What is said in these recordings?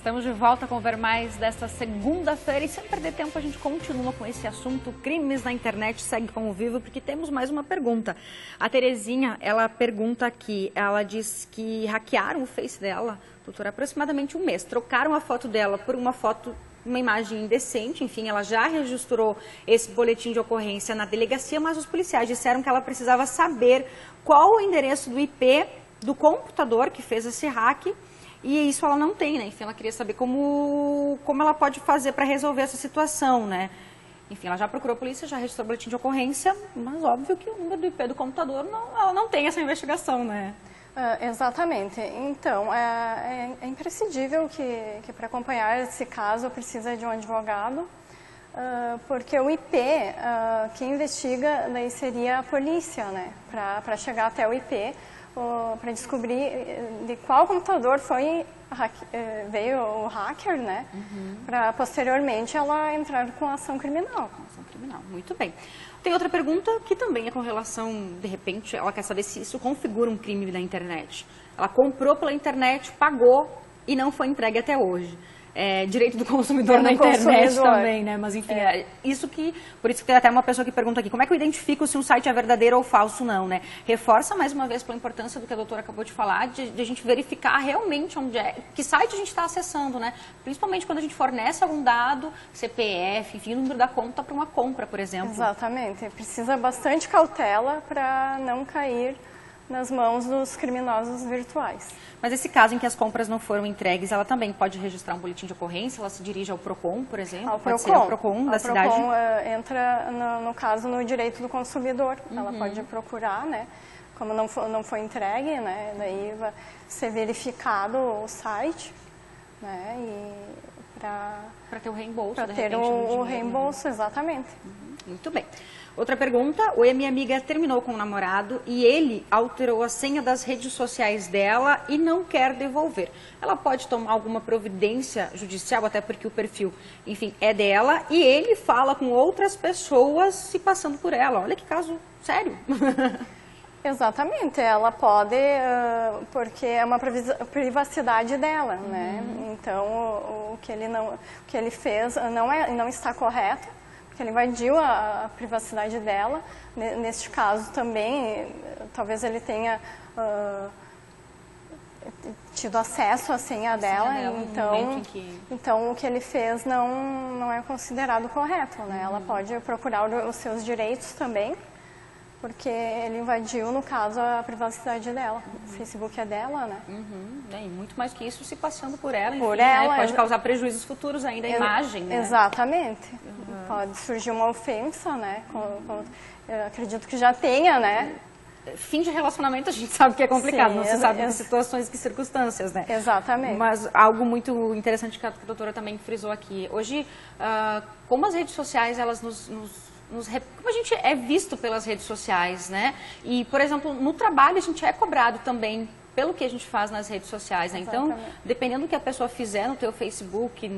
Estamos de volta com o Ver Mais desta segunda-feira e sem perder tempo a gente continua com esse assunto, crimes na internet, segue como vivo, porque temos mais uma pergunta. A Terezinha, ela pergunta aqui, ela diz que hackearam o Face dela, doutora, aproximadamente um mês, trocaram a foto dela por uma foto, uma imagem indecente, enfim, ela já registrou esse boletim de ocorrência na delegacia, mas os policiais disseram que ela precisava saber qual o endereço do IP do computador que fez esse hack. E isso ela não tem, né? Enfim, ela queria saber como ela pode fazer para resolver essa situação, né? Enfim, ela já procurou a polícia, já registrou o boletim de ocorrência, mas óbvio que o número do IP do computador, ela não tem essa investigação, né? Exatamente. Então, é imprescindível que para acompanhar esse caso precisa de um advogado, porque o IP, quem investiga daí seria a polícia, né? Para chegar até o IP, para descobrir de qual computador veio o hacker, né? Para posteriormente ela entrar com ação criminal. Ação criminal, muito bem. Tem outra pergunta que também é com relação, de repente, ela quer saber se isso configura um crime na internet. Ela comprou pela internet, pagou e não foi entregue até hoje. Direito do consumidor na internet também, né? Mas enfim, por isso que tem até uma pessoa que pergunta aqui, como é que eu identifico se um site é verdadeiro ou falso, não, né? Reforça mais uma vez pela importância do que a doutora acabou de falar, de a gente verificar realmente que site a gente está acessando, né? Principalmente quando a gente fornece algum dado, CPF, enfim, o número da conta para uma compra, por exemplo. Exatamente. Precisa bastante cautela para não cair nas mãos dos criminosos virtuais. Mas esse caso em que as compras não foram entregues, ela também pode registrar um boletim de ocorrência? Ela se dirige ao PROCON, por exemplo? Pode ser ao PROCON da cidade? O PROCON entra, no caso, no direito do consumidor. Ela pode procurar, né? Como não foi entregue, né? Daí vai ser verificado o site, né? E para ter o reembolso, para ter o reembolso, exatamente. Muito bem. Outra pergunta, oi, minha amiga terminou com o namorado e ele alterou a senha das redes sociais dela e não quer devolver. Ela pode tomar alguma providência judicial, até porque o perfil, enfim, é dela, e ele fala com outras pessoas se passando por ela. Olha que caso sério. Exatamente, ela pode, porque é uma privacidade dela, né? Então, o que ele fez não está correto. Ele invadiu a privacidade dela. Neste caso também, talvez ele tenha tido acesso à senha dela, então o que ele fez não é considerado correto, né? Ela pode procurar os seus direitos também, porque ele invadiu, no caso, a privacidade dela. O Facebook é dela, né? E muito mais que isso, se passando por ela, enfim, ela, né? Pode causar prejuízos futuros ainda, a imagem, né? Exatamente. Pode surgir uma ofensa, né? Eu acredito que já tenha, né? Fim de relacionamento a gente sabe que é complicado, não se sabe que situações, que circunstâncias, né? Exatamente. Mas algo muito interessante que a doutora também frisou aqui. Hoje, como as redes sociais, elas como a gente é visto pelas redes sociais, né? E, por exemplo, no trabalho a gente é cobrado também pelo que a gente faz nas redes sociais, né? Então, dependendo do que a pessoa fizer no teu Facebook,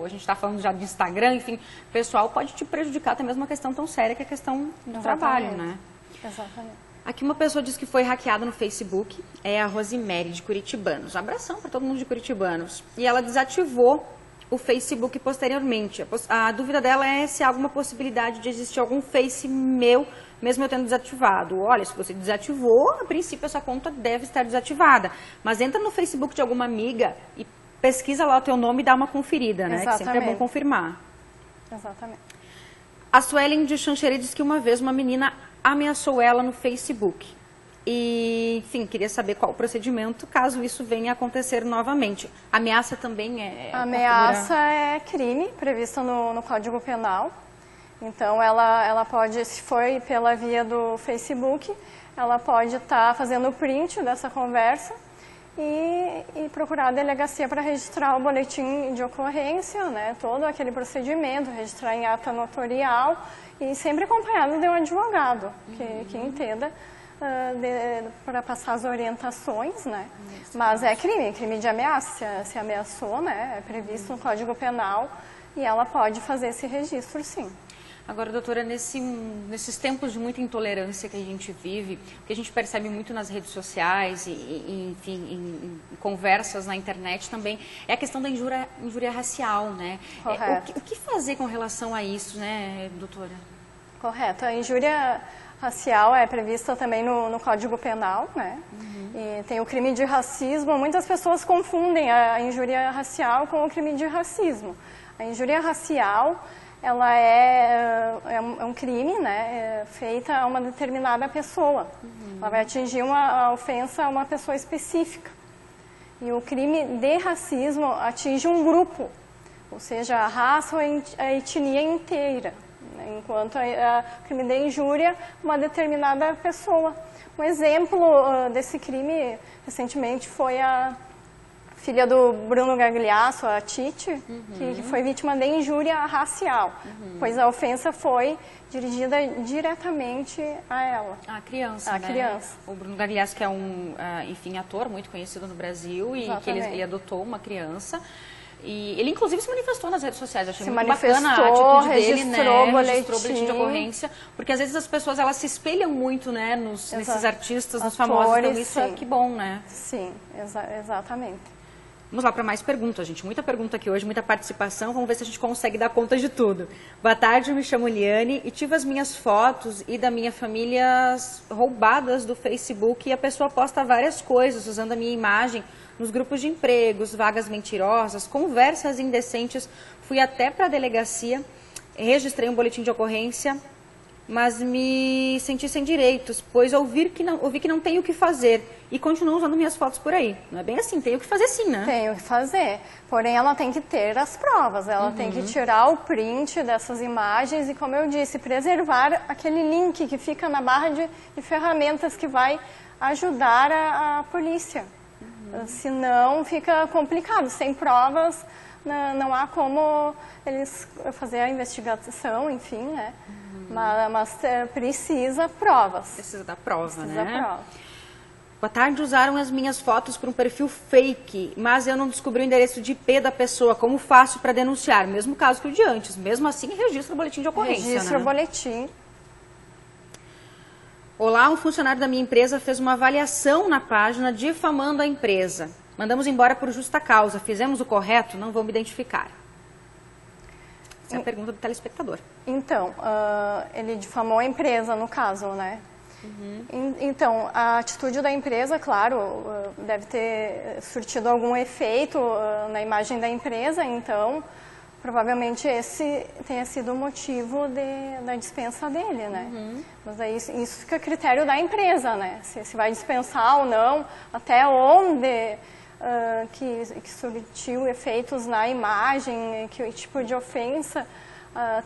a gente está falando já de Instagram, enfim, o pessoal pode te prejudicar até mesmo uma questão tão séria que é a questão do trabalho, né? Exatamente. Aqui uma pessoa disse que foi hackeada no Facebook, é a Rosemary, de Curitibanos. Um abração para todo mundo de Curitibanos. E ela desativou o Facebook posteriormente. A dúvida dela é se há alguma possibilidade de existir algum Face meu, mesmo eu tendo desativado. Olha, se você desativou, a princípio essa conta deve estar desativada. Mas entra no Facebook de alguma amiga e pesquisa lá o teu nome e dá uma conferida, né? Que sempre é bom confirmar. Exatamente. A Suelen de Xanxerê diz que uma vez uma menina ameaçou ela no Facebook. E, enfim, queria saber qual o procedimento caso isso venha a acontecer novamente. Ameaça também Ameaça é crime previsto no Código Penal. Então, ela pode, se for pela via do Facebook, ela pode estar fazendo o print dessa conversa e procurar a delegacia para registrar o boletim de ocorrência, né? Todo aquele procedimento, registrar em ata notorial e sempre acompanhado de um advogado que entenda para passar as orientações, né? Mas é crime de ameaça, se ameaçou, né? É previsto no Código Penal e ela pode fazer esse registro, sim. Agora, doutora, nesses tempos de muita intolerância que a gente vive, o que a gente percebe muito nas redes sociais enfim, em conversas na internet também, é a questão da injúria racial, né? Correto. O que fazer com relação a isso, né, doutora? Correto. A injúria racial é prevista também no Código Penal, né? E tem o crime de racismo. Muitas pessoas confundem a injúria racial com o crime de racismo. A injúria racial, ela é um crime, né, feita a uma determinada pessoa. Ela vai atingir a ofensa a uma pessoa específica. E o crime de racismo atinge um grupo, ou seja, a raça ou a etnia inteira, né, enquanto o crime de injúria, uma determinada pessoa. Um exemplo desse crime, recentemente, foi a filha do Bruno Gagliasso, a Titi, que foi vítima de injúria racial, pois a ofensa foi dirigida diretamente a ela. A criança, a né? criança. O Bruno Gagliasso, que é enfim, ator muito conhecido no Brasil, e que ele adotou uma criança. E ele, inclusive, se manifestou nas redes sociais. Achei muito bacana a atitude dele, né? Registrou boletim de ocorrência. Porque, às vezes, as pessoas, elas se espelham muito, né? Nesses artistas, nos famosos. Então, isso é que bom, né? Sim, exatamente. Vamos lá para mais perguntas, gente. Muita pergunta aqui hoje, muita participação. Vamos ver se a gente consegue dar conta de tudo. Boa tarde, eu me chamo Liane e tive as minhas fotos e da minha família roubadas do Facebook e a pessoa posta várias coisas usando a minha imagem nos grupos de empregos, vagas mentirosas, conversas indecentes. Fui até para a delegacia, registrei um boletim de ocorrência, mas me senti sem direitos, pois ouvi que não tenho o que fazer e continuo usando minhas fotos por aí. Não é bem assim, tenho o que fazer sim, né? Tem o que fazer, porém ela tem que ter as provas, ela tem que tirar o print dessas imagens e, como eu disse, preservar aquele link que fica na barra de ferramentas que vai ajudar a polícia. Senão fica complicado, sem provas não há como eles fazer a investigação, enfim, né? Mas precisa provas. Precisa da prova, Precisa né? prova. Boa tarde, usaram as minhas fotos para um perfil fake, mas eu não descobri o endereço de IP da pessoa. Como faço para denunciar? Mesmo caso que o de antes. Mesmo assim, registra o boletim de ocorrência, Registra né? o boletim. Olá, um funcionário da minha empresa fez uma avaliação na página difamando a empresa. Mandamos embora por justa causa. Fizemos o correto? Não vou me identificar. Essa é a pergunta do telespectador. Então, ele difamou a empresa, no caso, né? Então, a atitude da empresa, claro, deve ter surtido algum efeito na imagem da empresa, então, provavelmente esse tenha sido o motivo da dispensa dele, né? Mas aí isso fica a critério da empresa, né? Se vai dispensar ou não, até onde que surtiu efeitos na imagem, que tipo de ofensa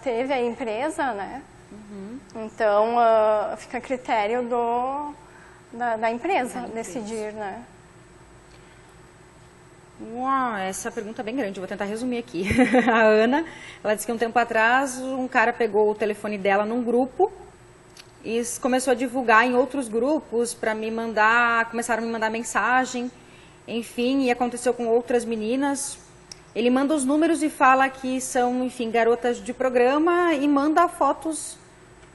teve a empresa, né? Então, fica a critério da empresa decidir, né? Uau, essa pergunta é bem grande, eu vou tentar resumir aqui. A Ana, ela disse que um tempo atrás um cara pegou o telefone dela num grupo e começou a divulgar em outros grupos para me mandar, começaram a me mandar mensagem, enfim, e aconteceu com outras meninas. Ele manda os números e fala que são, enfim, garotas de programa e manda fotos,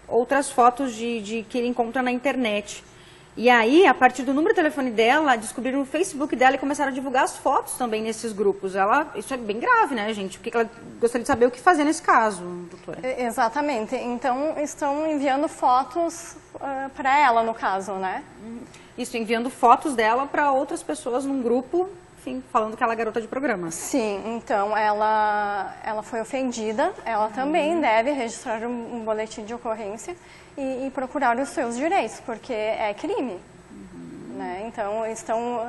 outras fotos que ele encontra na internet. E aí, a partir do número de telefone dela, descobriram o Facebook dela e começaram a divulgar as fotos também nesses grupos. Isso é bem grave, né, gente? Porque ela gostaria de saber o que fazer nesse caso, doutora. Exatamente. Então, estão enviando fotos para ela, no caso, né? Isso, enviando fotos dela para outras pessoas num grupo, enfim, falando que ela é garota de programa. Sim, então ela foi ofendida, ela também deve registrar um boletim de ocorrência e procurar os seus direitos, porque é crime. Né? Então, estão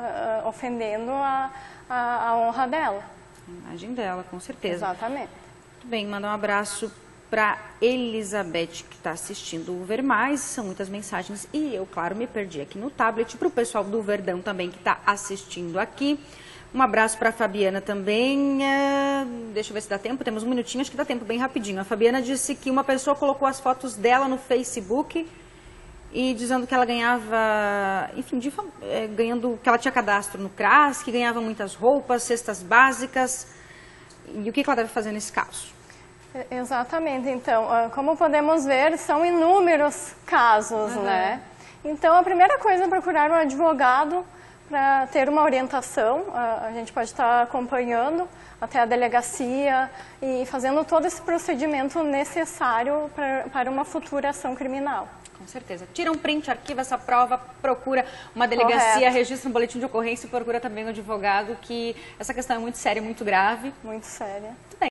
ofendendo a honra dela. A imagem dela, com certeza. Exatamente. Muito bem, mandar um abraço para Elizabeth, que está assistindo o Ver Mais. São muitas mensagens e eu, claro, me perdi aqui no tablet. Para o pessoal do Verdão também, que está assistindo aqui. Um abraço para a Fabiana também. Deixa eu ver se dá tempo. Temos um minutinho, acho que dá tempo bem rapidinho. A Fabiana disse que uma pessoa colocou as fotos dela no Facebook e dizendo que ela ganhava, enfim, ganhando, que ela tinha cadastro no CRAS, que ganhava muitas roupas, cestas básicas. E o que ela deve fazer nesse caso? Exatamente. Então, como podemos ver, são inúmeros casos, né? Então, a primeira coisa é procurar um advogado para ter uma orientação. A gente pode estar acompanhando até a delegacia e fazendo todo esse procedimento necessário para uma futura ação criminal. Com certeza. Tira um print, arquiva essa prova, procura uma delegacia, Correto. registra um boletim de ocorrência e procura também um advogado, que essa questão é muito séria, muito grave. Muito séria. Muito bem.